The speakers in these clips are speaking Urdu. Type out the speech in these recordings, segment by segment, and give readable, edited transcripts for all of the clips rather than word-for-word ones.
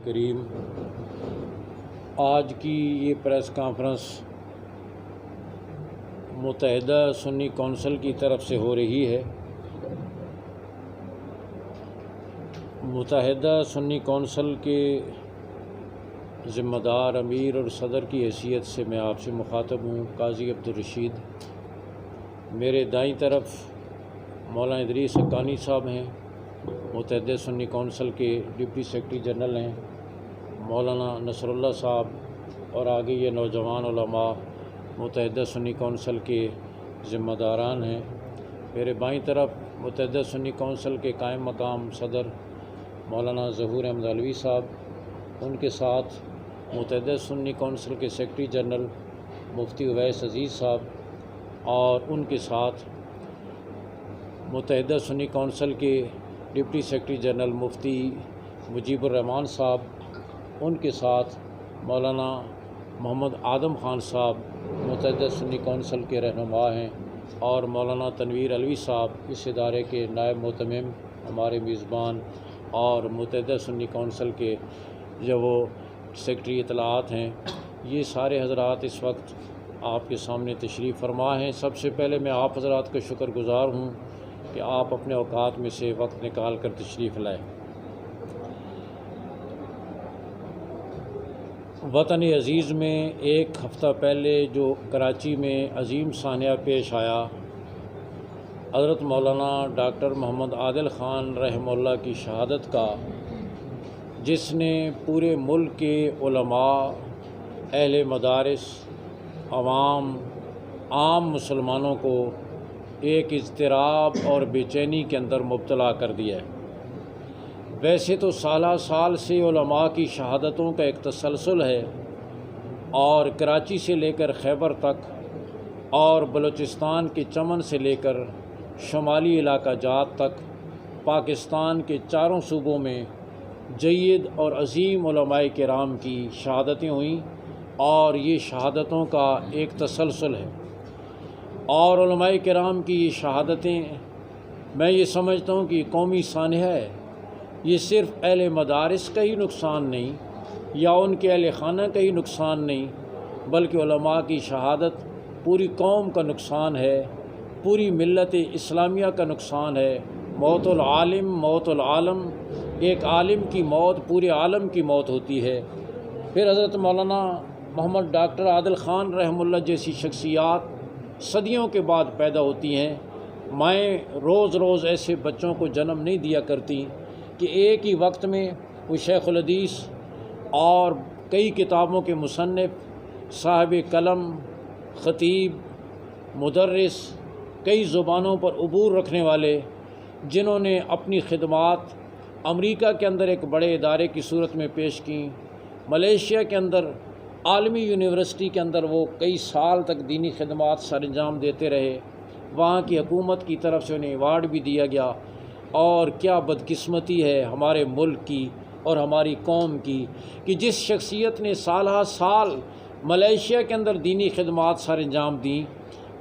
کریم، آج کی یہ پریس کانفرنس متحدہ سنی کونسل کی طرف سے ہو رہی ہے۔ متحدہ سنی کونسل کے ذمہ دار امیر اور صدر کی حیثیت سے میں آپ سے مخاطب ہوں، قاضی عبدالرشید۔ میرے دائیں طرف مولانا ادریس حقانی صاحب ہیں، متحدہ سنی کونسل کے ڈپٹی سیکرٹری جنرل ہیں، مولانا نصر اللہ صاحب، اور آگے یہ نوجوان علماء متحدہ سنی کونسل کے ذمہ داران ہیں۔ میرے بائیں طرف متحدہ سنی کونسل کے قائم مقام صدر مولانا ظہور احمد علوی صاحب، ان کے ساتھ متحدہ سنی کونسل کے سیکرٹری جنرل مفتی اویس عزیز صاحب، اور ان کے ساتھ متحدہ سنی کونسل کے ڈپٹی سیکرٹری جنرل مفتی مجیب الرحمان صاحب، ان کے ساتھ مولانا محمد آدم خان صاحب متحدہ سنی کونسل کے رہنما ہیں، اور مولانا تنویر علوی صاحب اس ادارے کے نائب مہتمم، ہمارے میزبان، اور متحدہ سنی کونسل کے جو وہ سیکرٹری اطلاعات ہیں۔ یہ سارے حضرات اس وقت آپ کے سامنے تشریف فرما ہیں۔ سب سے پہلے میں آپ حضرات کا شکر گزار ہوں کہ آپ اپنے اوقات میں سے وقت نکال کر تشریف لائیں۔ وطن عزیز میں ایک ہفتہ پہلے جو کراچی میں عظیم سانحہ پیش آیا، حضرت مولانا ڈاکٹر محمد عادل خان رحمہ اللہ کی شہادت کا، جس نے پورے ملک کے علماء، اہل مدارس، عوام، عام مسلمانوں کو ایک اضطراب اور بے چینی کے اندر مبتلا کر دیا ہے۔ ویسے تو سالہ سال سے علماء کی شہادتوں کا ایک تسلسل ہے، اور کراچی سے لے کر خیبر تک، اور بلوچستان کے چمن سے لے کر شمالی علاقہ جات تک، پاکستان کے چاروں صوبوں میں جید اور عظیم علماء کرام کی شہادتیں ہوئیں، اور یہ شہادتوں کا ایک تسلسل ہے۔ اور علماء کرام کی یہ شہادتیں، میں یہ سمجھتا ہوں کہ قومی سانحہ ہے۔ یہ صرف اہل مدارس کا ہی نقصان نہیں، یا ان کے اہل خانہ کا ہی نقصان نہیں، بلکہ علماء کی شہادت پوری قوم کا نقصان ہے، پوری ملت اسلامیہ کا نقصان ہے۔ موت العالم موت العالم، ایک عالم کی موت پورے عالم کی موت ہوتی ہے۔ پھر حضرت مولانا محمد ڈاکٹر عادل خان رحمہ اللہ جیسی شخصیات صدیوں کے بعد پیدا ہوتی ہیں۔ مائیں روز روز ایسے بچوں کو جنم نہیں دیا کرتی کہ ایک ہی وقت میں وہ شیخ الحدیث اور کئی کتابوں کے مصنف، صاحب قلم، خطیب، مدرس، کئی زبانوں پر عبور رکھنے والے، جنہوں نے اپنی خدمات امریکہ کے اندر ایک بڑے ادارے کی صورت میں پیش کیں، ملیشیا کے اندر عالمی یونیورسٹی کے اندر وہ کئی سال تک دینی خدمات سر انجام دیتے رہے، وہاں کی حکومت کی طرف سے انہیں ایوارڈ بھی دیا گیا۔ اور کیا بدقسمتی ہے ہمارے ملک کی اور ہماری قوم کی کہ جس شخصیت نے سالہ سال ملیشیا کے اندر دینی خدمات سر انجام دیں،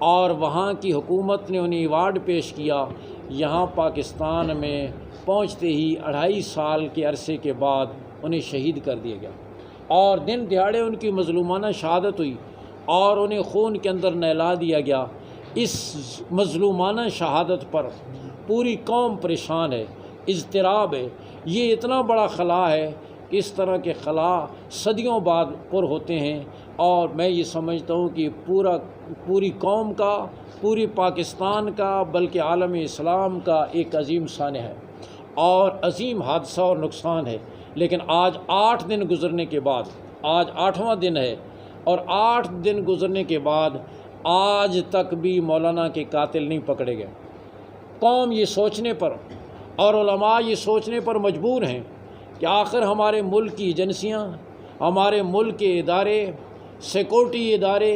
اور وہاں کی حکومت نے انہیں ایوارڈ پیش کیا، یہاں پاکستان میں پہنچتے ہی 2.5 سال کے عرصے کے بعد انہیں شہید کر دیا گیا، اور دن دہاڑے ان کی مظلومانہ شہادت ہوئی، اور انہیں خون کے اندر نہلا دیا گیا۔ اس مظلومانہ شہادت پر پوری قوم پریشان ہے، اضطراب ہے۔ یہ اتنا بڑا خلا ہے کہ اس طرح کے خلا صدیوں بعد پر ہوتے ہیں، اور میں یہ سمجھتا ہوں کہ پوری قوم کا، پوری پاکستان کا، بلکہ عالم اسلام کا ایک عظیم سانحہ ہے اور عظیم حادثہ اور نقصان ہے۔ لیکن آج 8 دن گزرنے کے بعد، آج 8واں دن ہے، اور 8 دن گزرنے کے بعد آج تک بھی مولانا کے قاتل نہیں پکڑے گئے۔ قوم یہ سوچنے پر، اور علماء یہ سوچنے پر مجبور ہیں کہ آخر ہمارے ملک کی ایجنسیاں، ہمارے ملک کے ادارے، سیکورٹی ادارے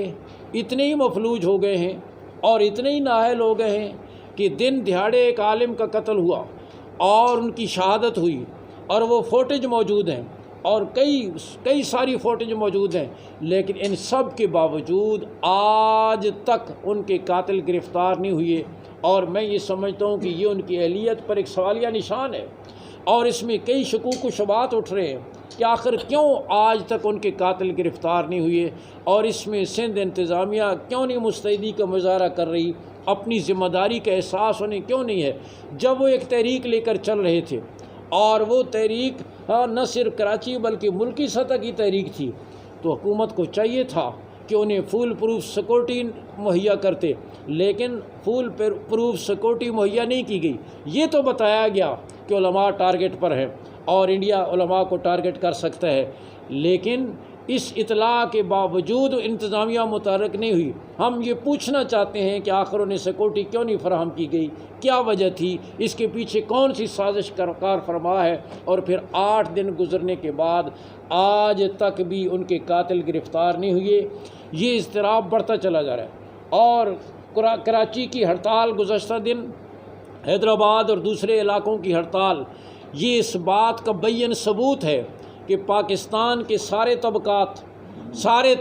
اتنے ہی مفلوج ہو گئے ہیں اور اتنے ہی نااہل ہو گئے ہیں کہ دن دہاڑے ایک عالم کا قتل ہوا اور ان کی شہادت ہوئی، اور وہ فوٹیج موجود ہیں، اور کئی ساری فوٹیج موجود ہیں، لیکن ان سب کے باوجود آج تک ان کے قاتل گرفتار نہیں ہوئے، اور میں یہ سمجھتا ہوں کہ یہ ان کی اہلیت پر ایک سوالیہ نشان ہے، اور اس میں کئی شکوک و شبہات اٹھ رہے ہیں۔ کہ آخر کیوں آج تک ان کے قاتل گرفتار نہیں ہوئے، اور اس میں سندھ انتظامیہ کیوں نہیں مستعدی کا مظاہرہ کر رہی، اپنی ذمہ داری کا احساس انہیں کیوں نہیں ہے، جب وہ ایک تحریک لے کر چل رہے تھے، اور وہ تحریک نہ صرف کراچی بلکہ ملکی سطح کی تحریک تھی، تو حکومت کو چاہیے تھا کہ انہیں فول پروف سیکورٹی مہیا کرتے، لیکن فول پروف سیکورٹی مہیا نہیں کی گئی۔ یہ تو بتایا گیا کہ علماء ٹارگٹ پر ہیں اور انڈیا علماء کو ٹارگٹ کر سکتا ہے، لیکن اس اطلاع کے باوجود انتظامیہ متحرک نہیں ہوئی۔ ہم یہ پوچھنا چاہتے ہیں کہ آخر انہیں سیکورٹی کیوں نہیں فراہم کی گئی، کیا وجہ تھی، اس کے پیچھے کون سی سازش کار فرما ہے، اور پھر 8 دن گزرنے کے بعد آج تک بھی ان کے قاتل گرفتار نہیں ہوئے۔ یہ اضطراب بڑھتا چلا جا رہا ہے، اور کراچی کی ہڑتال گزشتہ دن، حیدرآباد اور دوسرے علاقوں کی ہڑتال، یہ اس بات کا بین ثبوت ہے کہ پاکستان کے سارے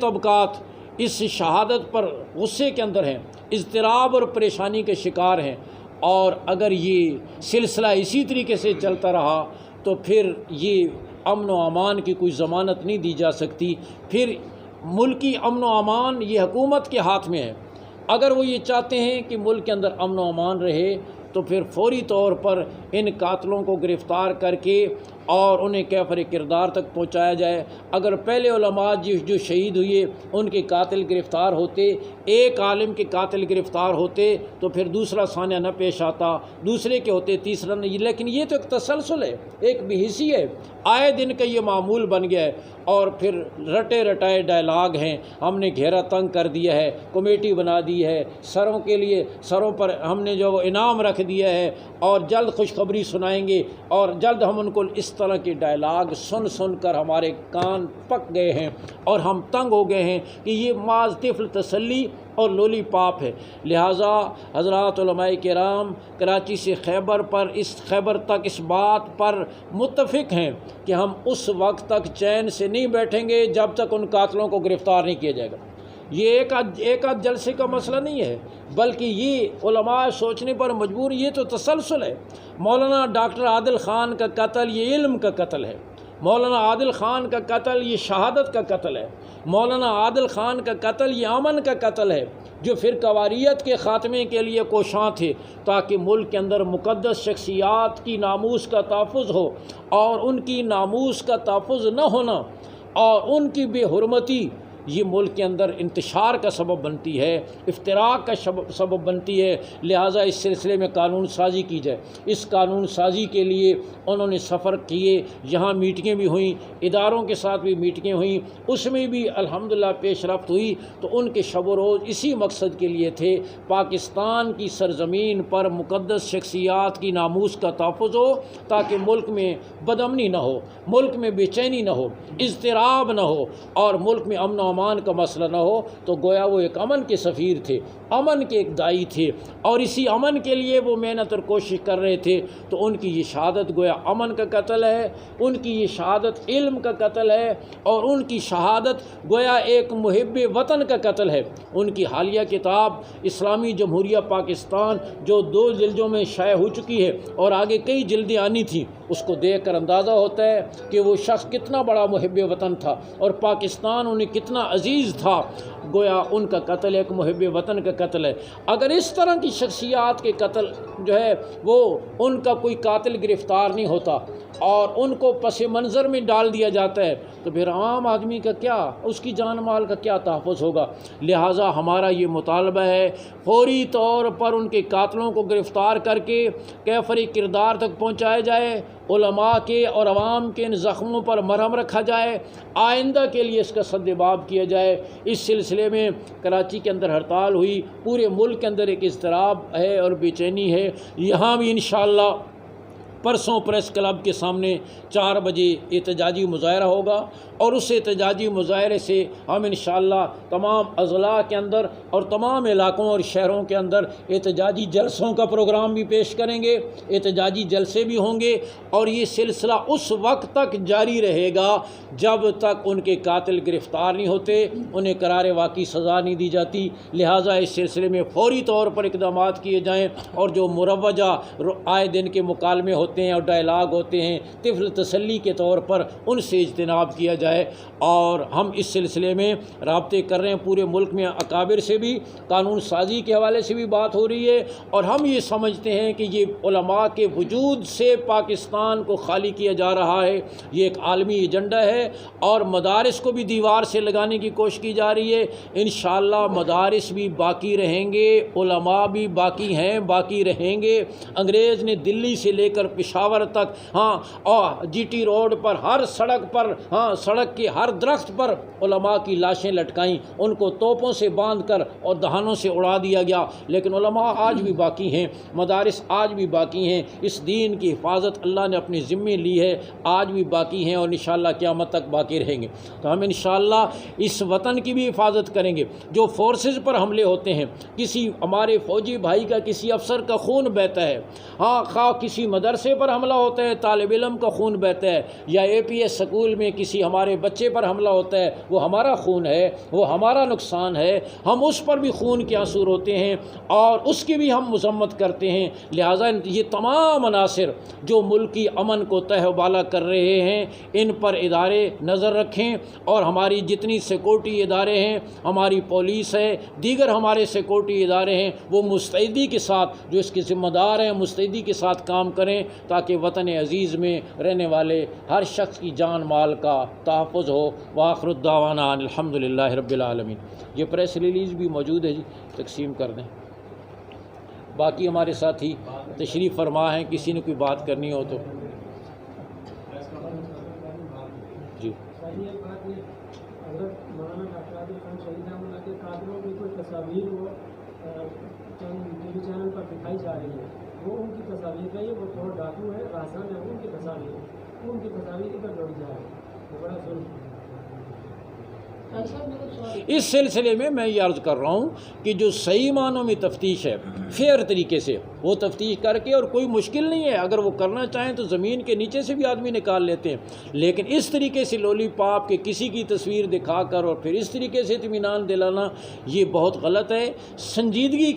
طبقات اس شہادت پر غصے کے اندر ہیں، اضطراب اور پریشانی کے شکار ہیں، اور اگر یہ سلسلہ اسی طریقے سے چلتا رہا تو پھر یہ امن و امان کی کوئی ضمانت نہیں دی جا سکتی۔ پھر ملکی امن و امان یہ حکومت کے ہاتھ میں ہے۔ اگر وہ یہ چاہتے ہیں کہ ملک کے اندر امن و امان رہے تو پھر فوری طور پر ان قاتلوں کو گرفتار کر کے اور انہیں کیفر کردار تک پہنچایا جائے۔ اگر پہلے علماء جو شہید ہوئے ان کے قاتل گرفتار ہوتے، ایک عالم کے قاتل گرفتار ہوتے تو پھر دوسرا سانحہ نہ پیش آتا، دوسرے کے ہوتے تیسرا نہیں، لیکن یہ تو ایک تسلسل ہے، ایک بحثی ہے، آئے دن کا یہ معمول بن گیا ہے، اور پھر رٹے رٹائے ڈائلاگ ہیں، ہم نے گھیرا تنگ کر دیا ہے، کمیٹی بنا دی ہے، سروں کے لیے سروں پر ہم نے جو انعام رکھ دیا ہے، اور جلد خوشخبری سنائیں گے، اور جلد ہم ان کو اس طرح کے ڈائلاگ سن سن کر ہمارے کان پک گئے ہیں اور ہم تنگ ہو گئے ہیں کہ یہ محض طفل تسلی اور لولی پاپ ہے۔ لہٰذا حضرات علماء کرام کراچی سے خیبر تک اس بات پر متفق ہیں کہ ہم اس وقت تک چین سے نہیں بیٹھیں گے جب تک ان قاتلوں کو گرفتار نہیں کیا جائے گا۔ یہ ایک آدھ جلسے کا مسئلہ نہیں ہے، بلکہ یہ علماء سوچنے پر مجبور، یہ تو تسلسل ہے۔ مولانا ڈاکٹر عادل خان کا قتل یہ علم کا قتل ہے، مولانا عادل خان کا قتل یہ شہادت کا قتل ہے، مولانا عادل خان کا قتل یہ امن کا قتل ہے، جو فرقواریت کے خاتمے کے لیے کوشاں تھے تاکہ ملک کے اندر مقدس شخصیات کی ناموس کا تحفظ ہو، اور ان کی ناموس کا تحفظ نہ ہونا اور ان کی بے حرمتی یہ ملک کے اندر انتشار کا سبب بنتی ہے، افتراق کا سبب بنتی ہے۔ لہٰذا اس سلسلے میں قانون سازی کی جائے۔ اس قانون سازی کے لیے انہوں نے سفر کیے، یہاں میٹنگیں بھی ہوئیں، اداروں کے ساتھ بھی میٹنگیں ہوئیں، اس میں بھی الحمدللہ پیش رفت ہوئی، تو ان کے شب و روز اسی مقصد کے لیے تھے، پاکستان کی سرزمین پر مقدس شخصیات کی ناموس کا تحفظ ہو، تاکہ ملک میں بدامنی نہ ہو، ملک میں بے چینی نہ ہو، اضطراب نہ ہو، اور ملک میں امن و امان کا مسئلہ نہ ہو۔ تو گویا وہ ایک امن کے سفیر تھے، امن کے ایک داعی تھے، اور اسی امن کے لیے وہ محنت اور کوشش کر رہے تھے۔ تو ان کی یہ شہادت گویا امن کا قتل ہے، ان کی یہ شہادت علم کا قتل ہے، اور ان کی شہادت گویا ایک محب وطن کا قتل ہے۔ ان کی حالیہ کتاب اسلامی جمہوریہ پاکستان جو 2 جلدوں میں شائع ہو چکی ہے اور آگے کئی جلدیں آنی تھیں، اس کو دیکھ کر اندازہ ہوتا ہے کہ وہ شخص کتنا بڑا محب وطن تھا اور پاکستان انہیں کتنا عزیز تھا۔ گویا ان کا قتل ایک محب وطن کا قتل ہے۔ اگر اس طرح کی شخصیات کے قتل جو ہے وہ ان کا کوئی قاتل گرفتار نہیں ہوتا اور ان کو پس منظر میں ڈال دیا جاتا ہے، تو پھر عام آدمی کا کیا، اس کی جان مال کا کیا تحفظ ہوگا؟ لہٰذا ہمارا یہ مطالبہ ہے فوری طور پر ان کے قاتلوں کو گرفتار کر کے کیفر کردار تک پہنچایا جائے، علماء کے اور عوام کے ان زخموں پر مرہم رکھا جائے، آئندہ کے لیے اس کا سدباب کیا جائے۔ اس سلسلے میں کراچی کے اندر ہڑتال ہوئی، پورے ملک کے اندر ایک اضطراب ہے اور بے چینی ہے۔ یہاں بھی انشاءاللہ پرسوں پریس کلب کے سامنے 4 بجے احتجاجی مظاہرہ ہوگا، اور اس احتجاجی مظاہرے سے ہم انشاءاللہ تمام اضلاع کے اندر اور تمام علاقوں اور شہروں کے اندر احتجاجی جلسوں کا پروگرام بھی پیش کریں گے، احتجاجی جلسے بھی ہوں گے، اور یہ سلسلہ اس وقت تک جاری رہے گا جب تک ان کے قاتل گرفتار نہیں ہوتے، انہیں قرار واقعی سزا نہیں دی جاتی۔ لہٰذا اس سلسلے میں فوری طور پر اقدامات کیے جائیں، اور جو مروجہ آئے دن کے مکالمے ہوتے ہوتے ہیں اور ڈائلاگ ہوتے ہیں طفل تسلی کے طور پر ان سے اجتناب کیا جائے۔ اور ہم اس سلسلے میں رابطے کر رہے ہیں پورے ملک میں، اکابر سے بھی قانون سازی کے حوالے سے بھی بات ہو رہی ہے، اور ہم یہ سمجھتے ہیں کہ یہ علماء کے وجود سے پاکستان کو خالی کیا جا رہا ہے، یہ ایک عالمی ایجنڈا ہے، اور مدارس کو بھی دیوار سے لگانے کی کوشش کی جا رہی ہے۔ انشاءاللہ مدارس بھی باقی رہیں گے، علماء بھی باقی ہیں، باقی رہیں گے۔ انگریز نے دلی سے لے کر پشاور تک، اور جی ٹی روڈ پر ہر سڑک پر، سڑک کے ہر درخت پر علماء کی لاشیں لٹکائیں، ان کو توپوں سے باندھ کر اور دہانوں سے اڑا دیا گیا، لیکن علماء آج بھی باقی ہیں، مدارس آج بھی باقی ہیں، اس دین کی حفاظت اللہ نے اپنے ذمے لی ہے، آج بھی باقی ہیں اور انشاءاللہ قیامت تک باقی رہیں گے۔ تو ہم انشاءاللہ اس وطن کی بھی حفاظت کریں گے۔ جو فورسز پر حملے ہوتے ہیں، کسی ہمارے فوجی بھائی کا، کسی افسر کا خون بہتا ہے، خواہ کسی مدرسے پر حملہ ہوتا ہے، طالب علم کا خون بہتا ہے، یا اے پی ایس سکول میں کسی ہمارے بچے پر حملہ ہوتا ہے، وہ ہمارا خون ہے، وہ ہمارا نقصان ہے، ہم اس پر بھی خون کے آنسو روتے ہیں اور اس کی بھی ہم مذمت کرتے ہیں۔ لہٰذا یہ تمام عناصر جو ملکی امن کو تہ و بالا کر رہے ہیں، ان پر ادارے نظر رکھیں، اور ہماری جتنی سیکورٹی ادارے ہیں، ہماری پولیس ہے، دیگر ہمارے سیکورٹی ادارے ہیں، وہ مستعدی کے ساتھ، جو اس کے ذمہ دار ہیں، مستعدی کے ساتھ کام کریں تاکہ وطن عزیز میں رہنے والے ہر شخص کی جان مال کا تحفظ ہو۔ وآخر الدعوانا ان الحمدللہ رب العالمین۔ یہ پریس ریلیز بھی موجود ہے جی، تقسیم کر دیں۔ باقی ہمارے ساتھی تشریف فرما ہیں، کسی نے کوئی بات کرنی ہو تو جی۔ حضرت مولانا ڈاکٹر عادل خان شہید رحمۃ اللہ کے قاتلوں کی کوئی تصاویر وہ چند ٹی وی چینل پر دکھائی جا رہی ہے، وہ ان کی تصاویر نہیں ہے، وہ تھوڑا ڈاکو ہے، راہزن ہے، ان کی تصاویر ہے، ان کی تصاویر ادھر جوڑی جا رہی ہے، وہ بڑا ظلم ہے۔ اس سلسلے میں یہ عرض کر رہا ہوں کہ جو صحیح معنوں میں تفتیش ہے، فیئر طریقے سے وہ تفتیش کر کے، اور کوئی مشکل نہیں ہے، اگر وہ کرنا چاہیں تو زمین کے نیچے سے بھی آدمی نکال لیتے ہیں، لیکن اس طریقے سے لولی پاپ کے کسی کی تصویر دکھا کر اور پھر اس طریقے سے اطمینان دلانا، یہ بہت غلط ہے۔ سنجیدگی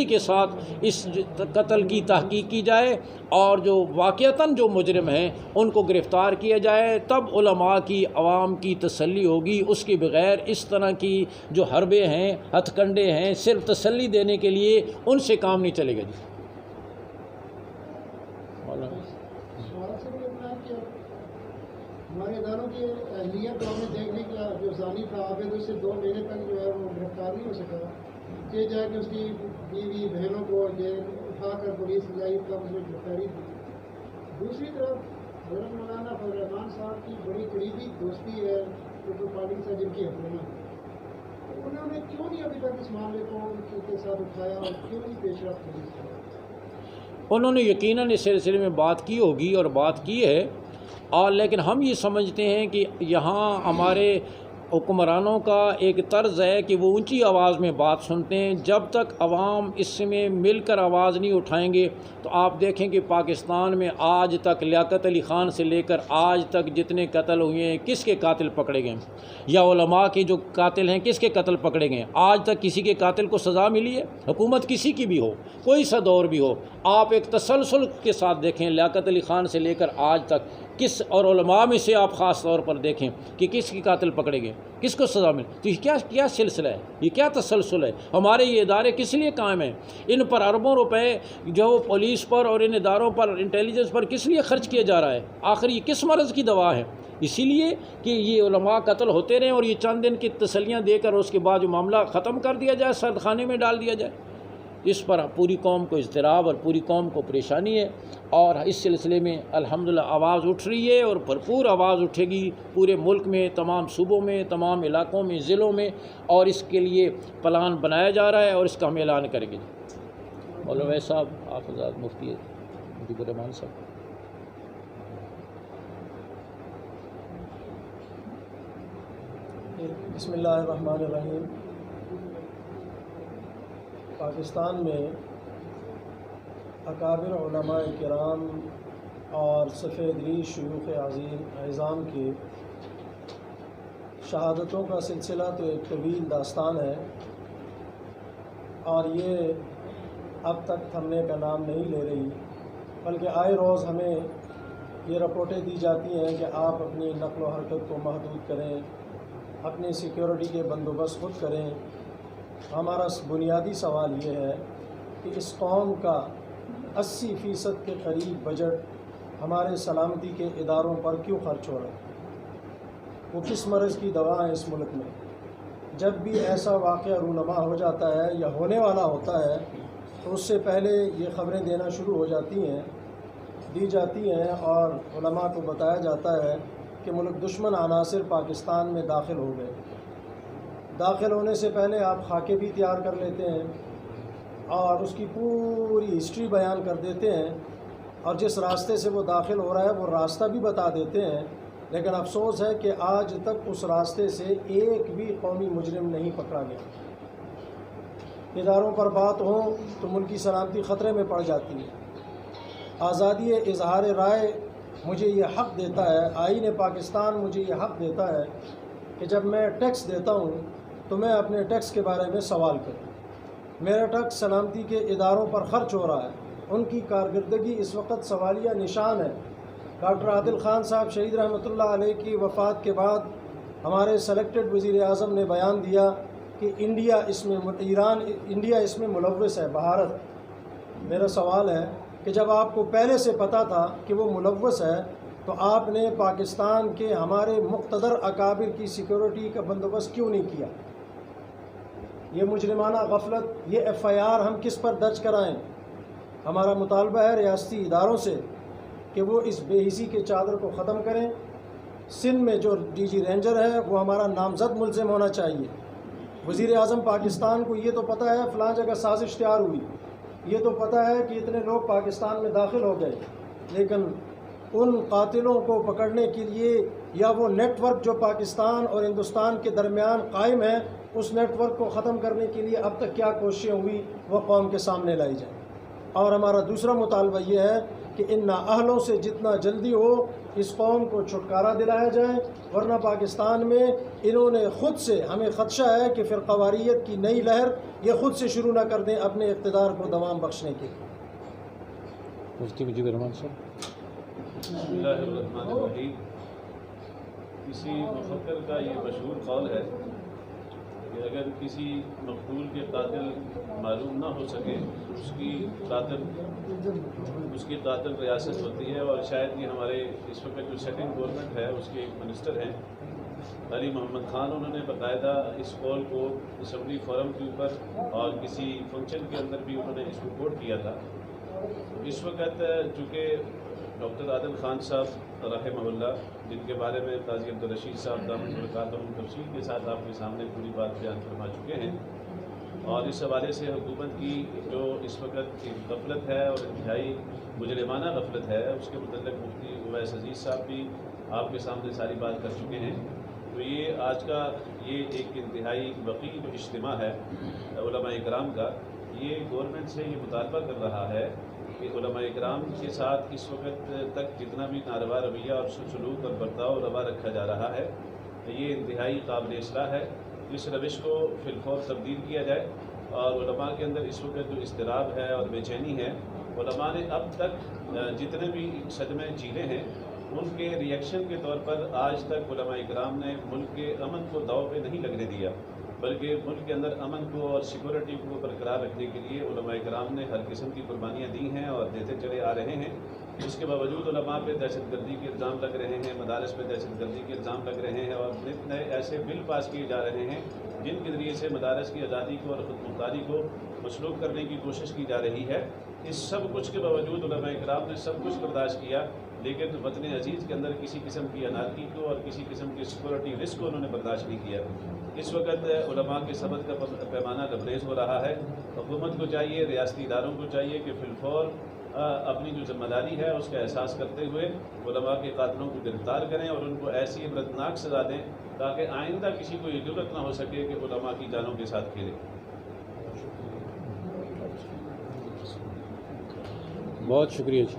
کے ساتھ اس قتل کی تحقیق کی جائے، اور جو واقعتاً جو مجرم ہیں ان کو گرفتار کیا جائے، تب علماء کی، عوام کی تسلی ہوگی۔ اس کے بغیر اس طرح کی جو حربے ہیں، ہتھ کنڈے ہیں، صرف تسلی دینے کے لیے، ان سے کام نہیں چلے گا جی۔ ہمارے اداروں کی اہلیت کو ہم نے دیکھ لی کہ جو ذالی تھا عابد، اس سے 2 مہینے تک جو ہے وہ گرفتار نہیں ہو سکا، کہ جا کے اس کی بیوی بہنوں کو یہ اٹھا کر پولیس لائی، تب اس میں گرفتاری دی۔ دوسری طرف حضرت مولانا فضل الرحمان صاحب کی بڑی قریبی دوستی ہے ڈاکٹر فاضل صاحب جن کی حکومت، انہوں نے کیوں نہیں ابھی تک اس معاملے کو ان کے ساتھ اٹھایا اور کیوں نہیں پیش رفت کی؟ انہوں نے یقیناً اس سلسلے میں بات کی ہوگی اور بات کی ہے، اور لیکن ہم یہ سمجھتے ہیں کہ یہاں ہمارے حکمرانوں کا ایک طرز ہے کہ وہ اونچی آواز میں بات سنتے ہیں، جب تک عوام اس میں مل کر آواز نہیں اٹھائیں گے تو آپ دیکھیں کہ پاکستان میں آج تک لیاقت علی خان سے لے کر آج تک جتنے قتل ہوئے ہیں، کس کے قاتل پکڑے گئے، یا علماء کے جو قاتل ہیں کس کے قتل پکڑے گئے، آج تک کسی کے قاتل کو سزا ملی ہے؟ حکومت کسی کی بھی ہو، کوئی سا دور بھی ہو، آپ ایک تسلسل کے ساتھ دیکھیں، لیاقت علی خان سے لے کر آج تک کس، اور علماء میں سے آپ خاص طور پر دیکھیں کہ کس کی قاتل پکڑے گئے، کس کو سزا ملی۔ تو یہ کیا سلسلہ ہے، یہ کیا تسلسل ہے؟ ہمارے یہ ادارے کس لیے قائم ہیں؟ ان پر اربوں روپے جو پولیس پر اور ان اداروں پر، انٹیلیجنس پر کس لیے خرچ کیا جا رہا ہے؟ آخر یہ کس مرض کی دوا ہے؟ اسی لیے کہ یہ علماء قتل ہوتے رہیں اور یہ چند دن کی تسلیاں دے کر اس کے بعد جو معاملہ ختم کر دیا جائے، سرد خانے میں ڈال دیا جائے۔ اس پر پوری قوم کو اضطراب اور پوری قوم کو پریشانی ہے، اور اس سلسلے میں الحمدللہ آواز اٹھ رہی ہے، اور بھرپور آواز اٹھے گی پورے ملک میں، تمام صوبوں میں، تمام علاقوں میں، ضلعوں میں، اور اس کے لیے پلان بنایا جا رہا ہے، اور اس کا ہم اعلان کریں گے۔ مولوی صاحب، آپ حضرات مفتی مجیب الرحمان صاحب۔ بسم اللہ الرحمن الرحیم۔ پاکستان میں اکابر علماء کرام اور سفید ریش شیوخ اعظام کی شہادتوں کا سلسلہ تو ایک طویل داستان ہے، اور یہ اب تک تھمنے کا نام نہیں لے رہی۔ بلکہ آئے روز ہمیں یہ رپورٹیں دی جاتی ہیں کہ آپ اپنی نقل و حرکت کو محدود کریں، اپنی سیکیورٹی کے بندوبست خود کریں۔ ہمارا بنیادی سوال یہ ہے کہ اس قوم کا 80% کے قریب بجٹ ہمارے سلامتی کے اداروں پر کیوں خرچ ہو رہا ہے؟ وہ کس مرض کی دوا ہے اس ملک میں؟ جب بھی ایسا واقعہ رونما ہو جاتا ہے یا ہونے والا ہوتا ہے تو اس سے پہلے یہ خبریں دینا شروع ہو جاتی ہیں، دی جاتی ہیں، اور علماء کو بتایا جاتا ہے کہ ملک دشمن عناصر پاکستان میں داخل ہو گئے۔ داخل ہونے سے پہلے آپ خاکے بھی تیار کر لیتے ہیں اور اس کی پوری ہسٹری بیان کر دیتے ہیں، اور جس راستے سے وہ داخل ہو رہا ہے وہ راستہ بھی بتا دیتے ہیں، لیکن افسوس ہے کہ آج تک اس راستے سے ایک بھی قومی مجرم نہیں پکڑا گیا۔ اداروں پر بات ہو تو ملکی سلامتی خطرے میں پڑ جاتی ہے۔ آزادی اظہار رائے مجھے یہ حق دیتا ہے، آئین پاکستان مجھے یہ حق دیتا ہے کہ جب میں ٹیکس دیتا ہوں تو میں اپنے ٹیکس کے بارے میں سوال کروں۔ میرا ٹیکس سلامتی کے اداروں پر خرچ ہو رہا ہے، ان کی کارکردگی اس وقت سوالیہ نشان ہے۔ ڈاکٹر عادل خان صاحب شہید رحمۃ اللہ علیہ کی وفات کے بعد ہمارے سلیکٹڈ وزیر اعظم نے بیان دیا کہ انڈیا اس میں ملوث ہے، بھارت۔ میرا سوال ہے کہ جب آپ کو پہلے سے پتہ تھا کہ وہ ملوث ہے تو آپ نے پاکستان کے ہمارے مقتدر اکابر کی سیکیورٹی کا بندوبست کیوں نہیں کیا؟ یہ مجرمانہ غفلت، یہ FIR ہم کس پر درج کرائیں؟ ہمارا مطالبہ ہے ریاستی اداروں سے کہ وہ اس بے حسی کے چادر کو ختم کریں۔ سندھ میں جو DG رینجر ہے وہ ہمارا نامزد ملزم ہونا چاہیے۔ وزیر اعظم پاکستان کو یہ تو پتہ ہے فلاں جگہ سازش تیار ہوئی، یہ تو پتہ ہے کہ اتنے لوگ پاکستان میں داخل ہو گئے، لیکن ان قاتلوں کو پکڑنے کے لیے یا وہ نیٹ ورک جو پاکستان اور ہندوستان کے درمیان قائم ہے اس نیٹ ورک کو ختم کرنے کے لیے اب تک کیا کوششیں ہوئی وہ قوم کے سامنے لائی جائیں۔ اور ہمارا دوسرا مطالبہ یہ ہے کہ ان نااہلوں سے جتنا جلدی ہو اس قوم کو چھٹکارا دلایا جائے، ورنہ پاکستان میں انہوں نے خود سے، ہمیں خدشہ ہے کہ فرقہ واریت کی نئی لہر یہ خود سے شروع نہ کر دیں اپنے اقتدار کو دوام بخشنے کے لیے۔ مفتی مجیب الرحمان صاحب۔ بسم اللہ الرحمن الرحیم۔ کسی مفکر کا یہ مشہور قول ہے کہ اگر کسی مقتول کے قاتل معلوم نہ ہو سکے تو اس کی قاتل ریاست ہوتی ہے، اور شاید یہ ہمارے اس وقت جو سیٹنگ گورنمنٹ ہے اس کے ایک منسٹر ہیں علی محمد خان، انہوں نے باقاعدہ اس قول کو اسمبلی فورم کے اوپر اور کسی فنکشن کے اندر بھی انہوں نے اس کو کوٹ کیا تھا۔ اس وقت چونکہ ڈاکٹر عادل خان صاحب رحمہ اللہ، جن کے بارے میں قاضی عبدالرشید صاحب دامت برکاتہم تفصیل کے ساتھ آپ کے سامنے پوری بات بیان فرما چکے ہیں، اور اس حوالے سے حکومت کی جو اس وقت ایک غفلت ہے اور انتہائی مجرمانہ غفلت ہے، اس کے متعلق مفتی اویس عزیز صاحب بھی آپ کے سامنے ساری بات کر چکے ہیں۔ تو یہ آج کا یہ ایک انتہائی وقیع جو اجتماع ہے علماء اکرام کا، یہ گورنمنٹ سے یہ مطالبہ کر رہا ہے کہ علماء اکرام کے ساتھ اس وقت تک جتنا بھی ناروا رویہ اور سلوک اور برتاؤ روا رکھا جا رہا ہے یہ انتہائی قابل اصلاح ہے۔ اس روش کو فی الفور تبدیل کیا جائے، اور علماء کے اندر اس وقت جو اضطراب ہے اور بے چینی ہے، علماء نے اب تک جتنے بھی صدمے جھیلے ہیں ان کے ریئیکشن کے طور پر آج تک علماء اکرام نے ملک کے امن کو داؤ پہ نہیں لگنے دیا، بلکہ ملک کے اندر امن کو اور سیکورٹی کو برقرار رکھنے کے لیے علماء اکرام نے ہر قسم کی قربانیاں دی ہیں اور دیتے چلے آ رہے ہیں۔ اس کے باوجود علماء پہ دہشت گردی کے الزام لگ رہے ہیں، مدارس پہ دہشت گردی کے الزام لگ رہے ہیں، اور نئے ایسے بل پاس کیے جا رہے ہیں جن کے ذریعے سے مدارس کی آزادی کو اور خود مختاری کو مسلوب کرنے کی کوشش کی جا رہی ہے۔ اس سب کچھ کے باوجود علماء اکرام نے سب کچھ برداشت کیا، لیکن وطن عزیز کے اندر کسی قسم کی انارکی کو اور کسی قسم کی سیکورٹی رسک کو انہوں نے برداشت نہیں کیا۔ اس وقت علماء کے صبر کا پیمانہ لبریز ہو رہا ہے۔ حکومت کو چاہیے، ریاستی اداروں کو چاہیے کہ فی الفور اپنی جو ذمہ داری ہے اس کا احساس کرتے ہوئے علماء کے قاتلوں کو گرفتار کریں اور ان کو ایسی عبرتناک سزا دیں تاکہ آئندہ کسی کو یہ ضرورت نہ ہو سکے کہ علماء کی جانوں کے ساتھ کھیلے۔ بہت شکریہ جی۔